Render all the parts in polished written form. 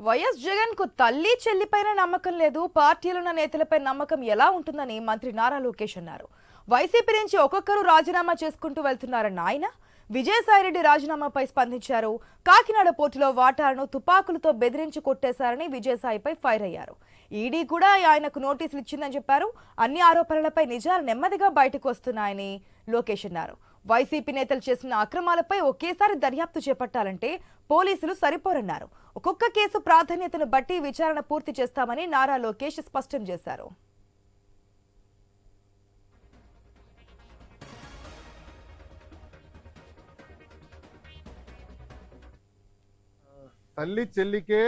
YS Jagan కు తల్లి చెల్లిపైన నమ్మకం లేదు, పార్టీలున్న నేతలపై నమ్మకం ఎలా ఉంటుందని మంత్రి నారా లోకేష్ అన్నారు. వైసీపీ నుంచి ఒక్కొక్కరు రాజీనామా చేసుకుంటూ వెళ్తున్నారన్న ఆయన విజయసాయిరెడ్డి రాజీనామాపై స్పందించారు. కాకినాడ పోర్టులో వాటాలను తుపాకులతో బెదిరించి కొట్టేశారని విజయసాయిపై ఫైర్ అయ్యారు. ఈడీ కూడా ఆయనకు నోటీసులు ఇచ్చిందని చెప్పారు. అన్ని ఆరోపణలపై నిజాలు నెమ్మదిగా బయటకు వస్తున్నాయని లోకేష్ అన్నారు. వైసీపీ నేతలు చేసిన అక్రమాలపై ఒకేసారి దర్యాప్తు చేపట్టాలంటే పోలీసులు సరిపోరన్నారు. ఒక్కొక్క కేసు ప్రాధాన్యతను బట్టి విచారణ పూర్తి చేస్తామని నారా లోకేష్ స్పష్టం చేశారు. తల్లి చెల్లికే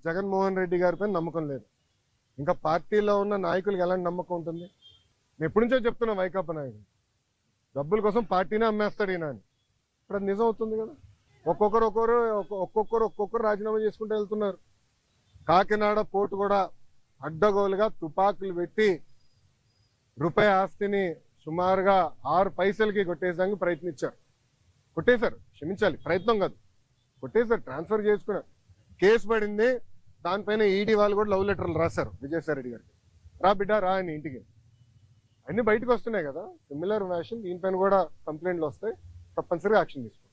జగన్మోహన్ రెడ్డి గారిపై నమ్మకం లేదు. ఇంకా పార్టీలో ఉన్న నాయకులకు ఎలాంటి నమ్మకం ఉంటుంది? నేను ఎప్పటి నుంచో చెప్తున్నా, వైకాపా నాయకులు డబ్బుల కోసం పార్టీనే అమ్మేస్తాడు ఈయన అని. ఇప్పుడు అది నిజం అవుతుంది కదా. ఒక్కొక్కరు రాజీనామా చేసుకుంటూ వెళ్తున్నారు. కాకినాడ పోర్టు కూడా అడ్డగోలుగా తుపాకులు పెట్టి రూపాయి ఆస్తిని సుమారుగా 6 పైసలకి కొట్టేసానికి ప్రయత్నించారు. కొట్టేశారు, క్షమించాలి, ప్రయత్నం కాదు, కొట్టేశారు, ట్రాన్స్ఫర్ చేసుకున్నారు. కేసు పడింది, దానిపైన ఈడీ వాళ్ళు కూడా లవ్ లెటర్లు రాశారు విజయసాయి రెడ్డి గారికి. రా బిడ్డ రా అని ఇంటికి. అన్ని బయటకు వస్తున్నాయి కదా. సిమిలర్ వ్యాషన్ దీనిపైన కూడా కంప్లైంట్లు వస్తాయి, తప్పనిసరిగా యాక్షన్ తీసుకోండి.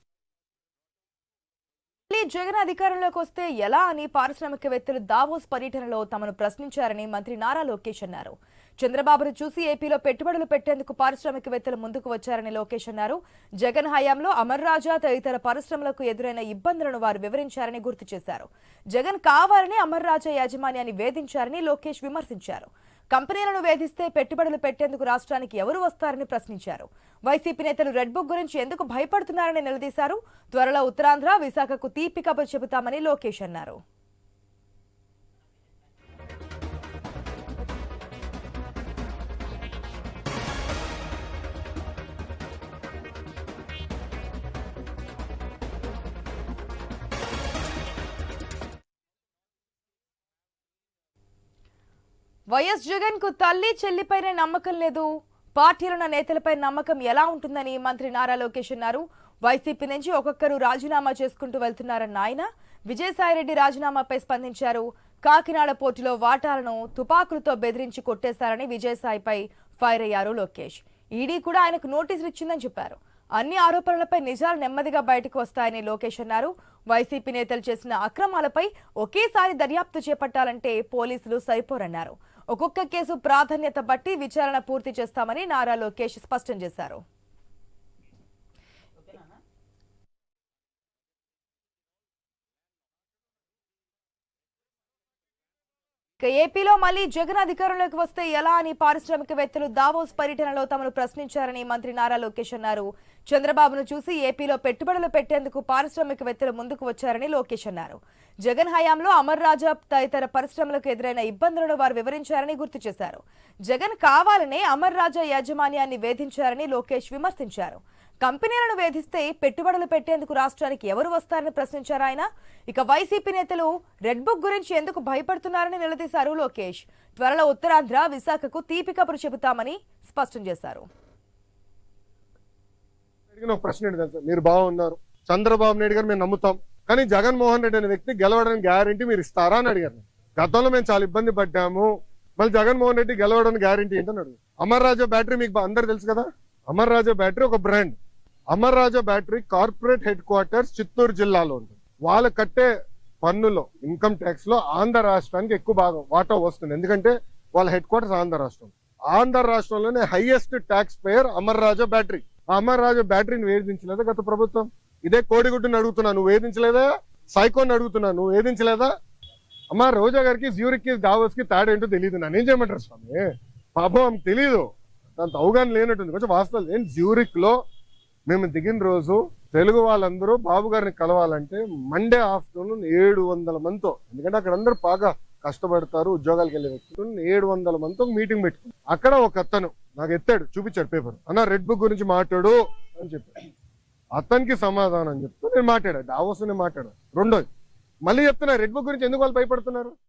జగన్ అధికారంలోకి వస్తే ఎలా అని పారిశ్రామికవేత్తలు దావోస్ పర్యటనలో తమను ప్రశ్నించారని మంత్రి నారా లోకేష్ అన్నారు. చంద్రబాబును చూసి ఏపీలో పెట్టుబడులు పెట్టేందుకు పారిశ్రామికవేత్తలు ముందుకు వచ్చారని లోకేష్ అన్నారు. జగన్ హయాంలో అమర్ రాజా తదితర పరిశ్రమలకు ఎదురైన ఇబ్బందులను వారు వివరించారని గుర్తు చేశారు. జగన్ కావాలని అమర్ రాజా యాజమాన్యాన్ని వేధించారని లోకేష్ విమర్శించారు. కంపెనీలను వేధిస్తే పెట్టుబడులు పెట్టేందుకు రాష్ట్రానికి ఎవరు వస్తారని ప్రశ్నించారు. వైసీపీ నేతలు రెడ్ బుక్ గురించి ఎందుకు భయపడుతున్నారని నిలదీశారు. త్వరలో ఉత్తరాంధ్ర, విశాఖకు తీపి కబురు చెబుతామని లోకేష్ అన్నారు. వైఎస్ జగన్ కు తల్లి చెల్లిపైనే నమ్మకం లేదు, పార్టీలున్న నేతలపై నమ్మకం ఎలా ఉంటుందని మంత్రి నారా లోకేష్ అన్నారు. వైసీపీ నుంచి ఒక్కొక్కరు రాజీనామా చేసుకుంటూ వెళ్తున్నారన్న ఆయన విజయసాయిరెడ్డి రాజీనామాపై స్పందించారు. కాకినాడ పోర్టులో వాటాలను తుపాకులతో బెదిరించి కొట్టేశారని విజయసాయిపై ఫైర్ అయ్యారు లోకేష్. ఈడీ కూడా ఆయనకు నోటీసులు ఇచ్చిందని చెప్పారు. అన్ని ఆరోపణలపై నిజాలు నెమ్మదిగా బయటకు వస్తాయని లోకేష్ అన్నారు. వైసీపీ నేతలు చేసిన అక్రమాలపై ఒకేసారి దర్యాప్తు చేపట్టాలంటే పోలీసులు సరిపోరన్నారు. ఒక్కొక్క కేసు ప్రాధాన్యత బట్టి విచారణ పూర్తి చేస్తామని నారా లోకేష్ స్పష్టం చేశారు. ఏపీలో మళ్లీ జగన్ అధికారంలోకి వస్తే ఎలా అని పారిశ్రామికవేత్తలు దావోస్ పర్యటనలో తమను ప్రశ్నించారని మంత్రి నారా లోకేష్ అన్నారు. చంద్రబాబును చూసి ఏపీలో పెట్టుబడులు పెట్టేందుకు పారిశ్రామికవేత్తలు ముందుకు వచ్చారని లోకేష్ అన్నారు. జగన్ హయాంలో అమర్ రాజా తదితర పరిశ్రమలకు ఎదురైన ఇబ్బందులను వారు వివరించారని గుర్తు చేశారు. జగన్ కావాలనే అమర్ రాజా యాజమాన్యాన్ని వేధించారని లోకేష్ విమర్శించారు. కంపెనీలను వేధిస్తే పెట్టుబడులు పెట్టేందుకు రాష్ట్రానికి ఎవరు వస్తారని ప్రశ్నించారు ఆయన. ఇక వైసీపీ నేతలు రెడ్ బుక్ గురించి ఎందుకు భయపడుతున్నారని నిలదీశారు లోకేష్. త్వరలో ఉత్తరాంధ్ర, విశాఖకు తీపి కబురు చెబుతామని స్పష్టం చేశారు. ప్రశ్న ఏంటి తెలుసా? మీరు బాగున్నారు, చంద్రబాబు నాయుడు గారు మేము నమ్ముతాం, కానీ జగన్మోహన్ రెడ్డి అనే వ్యక్తి గెలవడానికి గ్యారంటీ మీరు ఇస్తారా అని అడిగారు. గతంలో మేము చాలా ఇబ్బంది పడ్డాము, మళ్ళీ జగన్మోహన్ రెడ్డి గెలవడానికి గ్యారంటీ ఏంటని అడుగు. అమర్ రాజా బ్యాటరీ మీకు అందరు తెలుసు కదా. అమర్ రాజా బ్యాటరీ ఒక brand. Amar Raja battery corporate headquarters Chittoor జిల్లాలో ఉంటుంది. వాళ్ళు కట్టే పన్నులో, ఇన్కమ్ ట్యాక్స్ లో ఆంధ్ర రాష్ట్రానికి ఎక్కువ భాగం వాటా వస్తుంది. ఎందుకంటే వాళ్ళ హెడ్ క్వార్టర్స్ ఆంధ్ర రాష్ట్రం. ఆంధ్ర రాష్ట్రంలోనే highest tax payer Amar Raja battery. ఆ అమర్ రాజా బ్యాటరీని వేధించలేదా గత ప్రభుత్వం? ఇదే కోడిగుడ్డుని అడుగుతున్నా, నువ్వు వేధించలేదా? సైకోని అడుగుతున్నా, నువ్వు వేధించలేదా? అమ్మ రోజా గారికి జ్యూరిక్ కి దావోస్ కి తేడా ఏంటో తెలియదు. నన్నేం చేయమంటారు స్వామి? పాపం ఆమె తెలీదు, అంత అవగాహన లేనట్టుంది. కొంచెం వాస్తవాలు ఏం, జ్యూరిక్ లో మేము దిగిన రోజు తెలుగు వాళ్ళందరూ బాబు గారిని కలవాలంటే మండే ఆఫ్టర్నూన్ 700 మందితో, ఎందుకంటే అక్కడ అందరూ బాగా కష్టపడతారు, ఉద్యోగాలకు వెళ్ళే వ్యక్తులు, 700 మందితో మీటింగ్ పెట్టుకుని అక్కడ ఒక అతను నాకు ఎత్తాడు, చూపించాడు పేపర్, అన్న రెడ్ బుక్ గురించి మాట్లాడు అని చెప్పాడు. అతనికి సమాధానం చెప్తూ నేను మాట్లాడా, డావోస్ మాట్లాడా. రెండోది మళ్ళీ చెప్తున్నా, రెడ్ బుక్ గురించి ఎందుకు వాళ్ళు భయపడుతున్నారు?